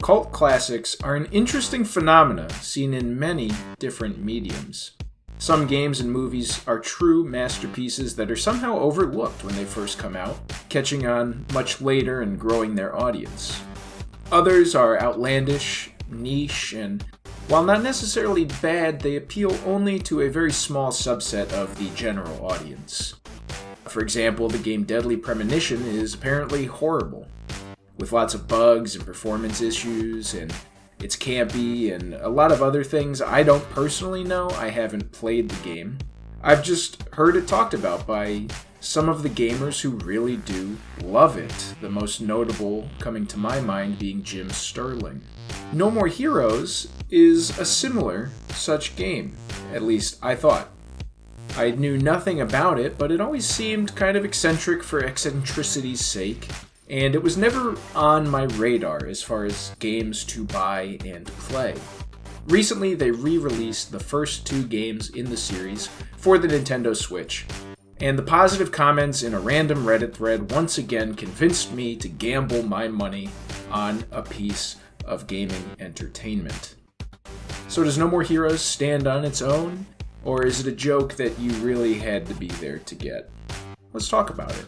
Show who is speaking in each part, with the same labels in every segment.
Speaker 1: Cult classics are an interesting phenomena seen in many different mediums. Some games and movies are true masterpieces that are somehow overlooked when they first come out, catching on much later and growing their audience. Others are outlandish, niche, and while not necessarily bad, they appeal only to a very small subset of the general audience. For example, the game Deadly Premonition is apparently horrible, with lots of bugs and performance issues, and it's campy, and a lot of other things I don't personally know. I haven't played the game. I've just heard it talked about by some of the gamers who really do love it, the most notable coming to my mind being Jim Sterling. No More Heroes is a similar such game, at least I thought. I knew nothing about it, but it always seemed kind of eccentric for eccentricity's sake, and it was never on my radar as far as games to buy and play. Recently, they re-released the first 2 games in the series for the Nintendo Switch, and the positive comments in a random Reddit thread once again convinced me to gamble my money on a piece of gaming entertainment. So does No More Heroes stand on its own, or is it a joke that you really had to be there to get? Let's talk about it.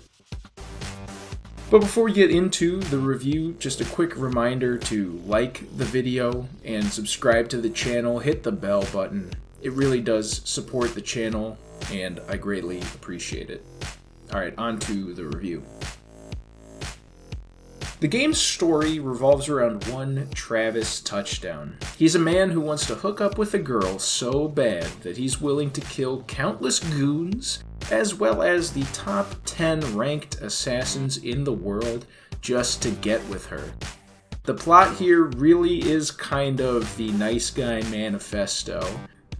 Speaker 1: But before we get into the review, just a quick reminder to like the video and subscribe to the channel, hit the bell button. It really does support the channel, and I greatly appreciate it. Alright, on to the review. The game's story revolves around one Travis Touchdown. He's a man who wants to hook up with a girl so bad that he's willing to kill countless goons, as well as the top 10 ranked assassins in the world just to get with her. The plot here really is kind of the nice guy manifesto.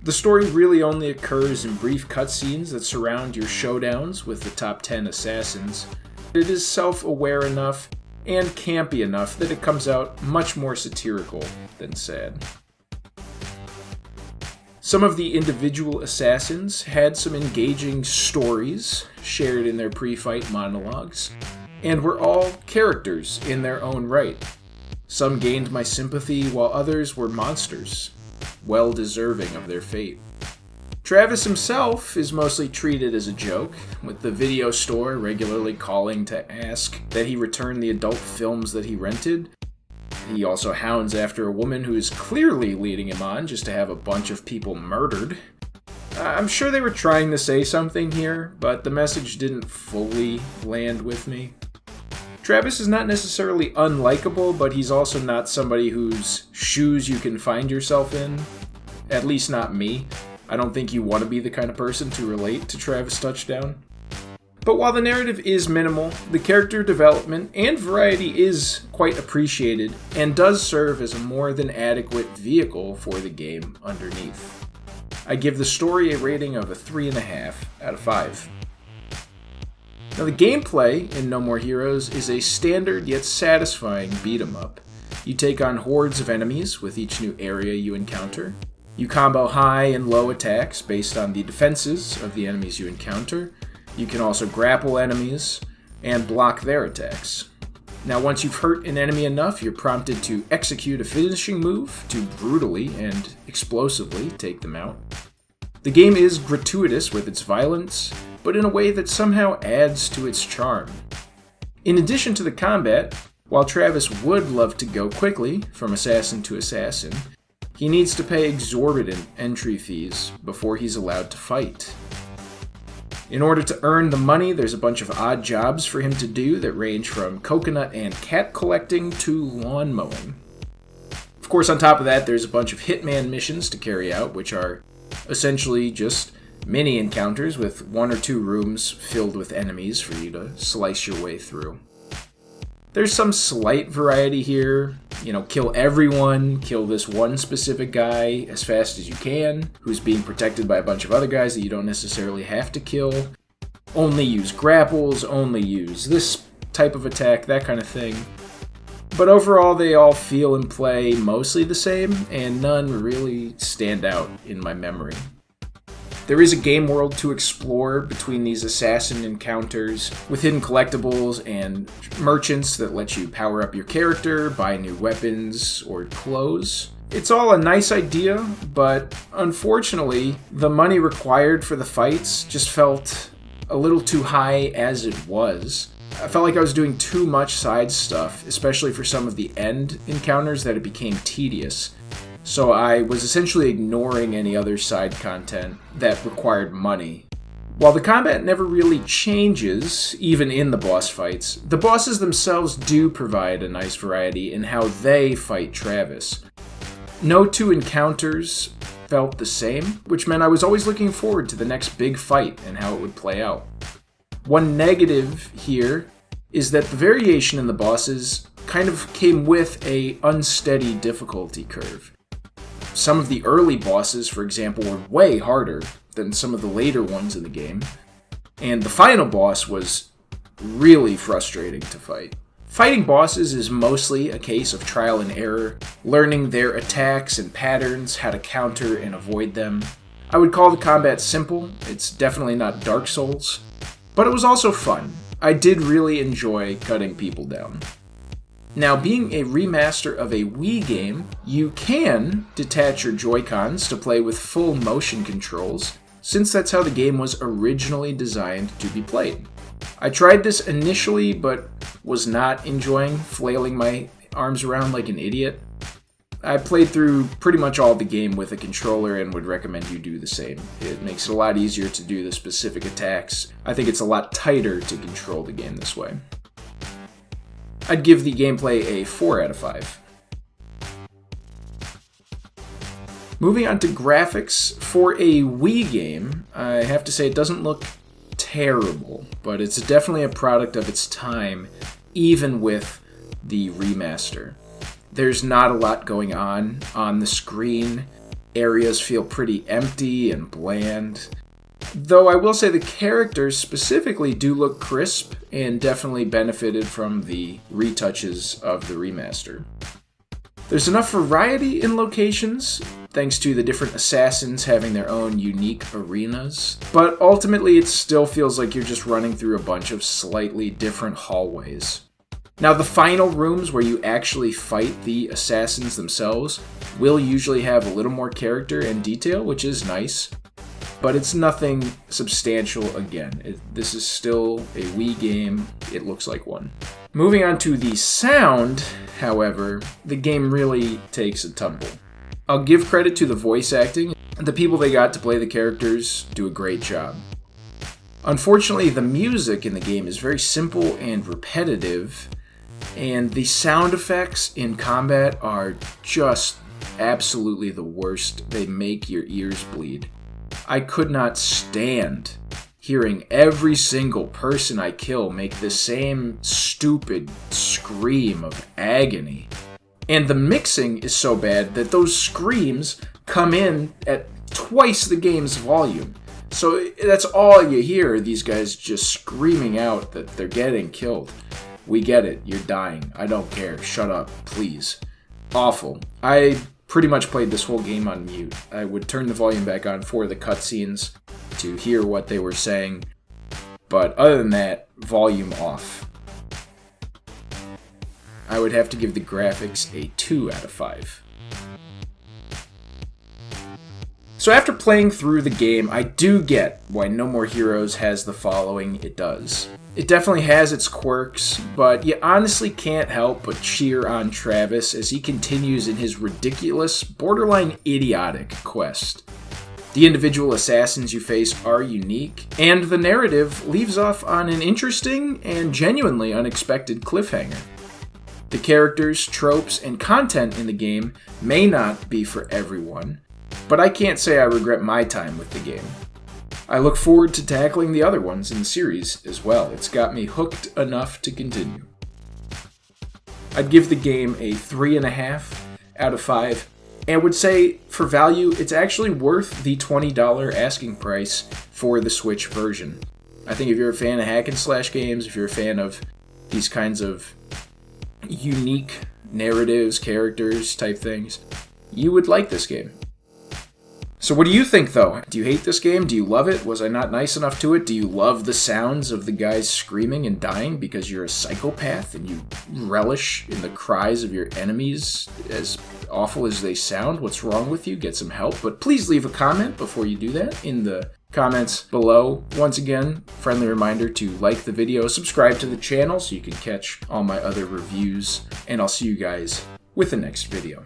Speaker 1: The story really only occurs in brief cutscenes that surround your showdowns with the top 10 assassins. It is self-aware enough and campy enough that it comes out much more satirical than sad. Some of the individual assassins had some engaging stories shared in their pre-fight monologues, and were all characters in their own right. Some gained my sympathy, while others were monsters, well deserving of their fate. Travis himself is mostly treated as a joke, with the video store regularly calling to ask that he return the adult films that he rented. He also hounds after a woman who is clearly leading him on just to have a bunch of people murdered. I'm sure they were trying to say something here, but the message didn't fully land with me. Travis is not necessarily unlikable, but he's also not somebody whose shoes you can find yourself in. At least not me. I don't think you want to be the kind of person to relate to Travis Touchdown. But while the narrative is minimal, the character development and variety is quite appreciated and does serve as a more than adequate vehicle for the game underneath. I give the story a rating of a 3.5 out of 5. Now the gameplay in No More Heroes is a standard yet satisfying beat-em-up. You take on hordes of enemies with each new area you encounter. You combo high and low attacks based on the defenses of the enemies you encounter. You can also grapple enemies and block their attacks. Now once you've hurt an enemy enough, you're prompted to execute a finishing move to brutally and explosively take them out. The game is gratuitous with its violence, but in a way that somehow adds to its charm. In addition to the combat, while Travis would love to go quickly from assassin to assassin, he needs to pay exorbitant entry fees before he's allowed to fight. In order to earn the money, there's a bunch of odd jobs for him to do that range from coconut and cat collecting to lawn mowing. Of course, on top of that, there's a bunch of hitman missions to carry out, which are essentially just mini encounters with 1 or 2 rooms filled with enemies for you to slice your way through. There's some slight variety here. Kill everyone, kill this one specific guy as fast as you can, who's being protected by a bunch of other guys that you don't necessarily have to kill. Only use grapples, only use this type of attack, that kind of thing. But overall, they all feel and play mostly the same, and none really stand out in my memory. There is a game world to explore between these assassin encounters, with hidden collectibles and merchants that let you power up your character, buy new weapons, or clothes. It's all a nice idea, but unfortunately, the money required for the fights just felt a little too high as it was. I felt like I was doing too much side stuff, especially for some of the end encounters, that it became tedious. So I was essentially ignoring any other side content that required money. While the combat never really changes, even in the boss fights, the bosses themselves do provide a nice variety in how they fight Travis. No two encounters felt the same, which meant I was always looking forward to the next big fight and how it would play out. One negative here is that the variation in the bosses kind of came with a unsteady difficulty curve. Some of the early bosses, for example, were way harder than some of the later ones in the game, and the final boss was really frustrating to fight. Fighting bosses is mostly a case of trial and error, learning their attacks and patterns, how to counter and avoid them. I would call the combat simple. It's definitely not Dark Souls, but it was also fun. I did really enjoy cutting people down. Now, being a remaster of a Wii game, you can detach your Joy-Cons to play with full motion controls, since that's how the game was originally designed to be played. I tried this initially, but was not enjoying flailing my arms around like an idiot. I played through pretty much all the game with a controller and would recommend you do the same. It makes it a lot easier to do the specific attacks. I think it's a lot tighter to control the game this way. I'd give the gameplay a 4 out of 5. Moving on to graphics, for a Wii game, I have to say it doesn't look terrible, but it's definitely a product of its time, even with the remaster. There's not a lot going on the screen. Areas feel pretty empty and bland. Though I will say the characters specifically do look crisp and definitely benefited from the retouches of the remaster. There's enough variety in locations, thanks to the different assassins having their own unique arenas, but ultimately it still feels like you're just running through a bunch of slightly different hallways. Now, the final rooms where you actually fight the assassins themselves will usually have a little more character and detail, which is nice, but it's nothing substantial again. This is still a Wii game. It looks like one. Moving on to the sound, however, the game really takes a tumble. I'll give credit to the voice acting. The people they got to play the characters do a great job. Unfortunately, the music in the game is very simple and repetitive, and the sound effects in combat are just absolutely the worst. They make your ears bleed. I could not stand hearing every single person I kill make the same stupid scream of agony. And the mixing is so bad that those screams come in at twice the game's volume. So that's all you hear, these guys just screaming out that they're getting killed. We get it, you're dying. I don't care. Shut up, please. Awful. I pretty much played this whole game on mute. I would turn the volume back on for the cutscenes to hear what they were saying, but other than that, volume off. I would have to give the graphics a 2 out of 5. So after playing through the game, I do get why No More Heroes has the following it does. It definitely has its quirks, but you honestly can't help but cheer on Travis as he continues in his ridiculous, borderline idiotic quest. The individual assassins you face are unique, and the narrative leaves off on an interesting and genuinely unexpected cliffhanger. The characters, tropes, and content in the game may not be for everyone, but I can't say I regret my time with the game. I look forward to tackling the other ones in the series as well. It's got me hooked enough to continue. I'd give the game a 3.5 out of 5, and would say for value, it's actually worth the $20 asking price for the Switch version. I think if you're a fan of hack and slash games, if you're a fan of these kinds of unique narratives, characters type things, you would like this game. So what do you think, though? Do you hate this game? Do you love it? Was I not nice enough to it? Do you love the sounds of the guys screaming and dying because you're a psychopath and you relish in the cries of your enemies, as awful as they sound? What's wrong with you? Get some help. But please leave a comment before you do that in the comments below. Once again, friendly reminder to like the video, subscribe to the channel so you can catch all my other reviews, and I'll see you guys with the next video.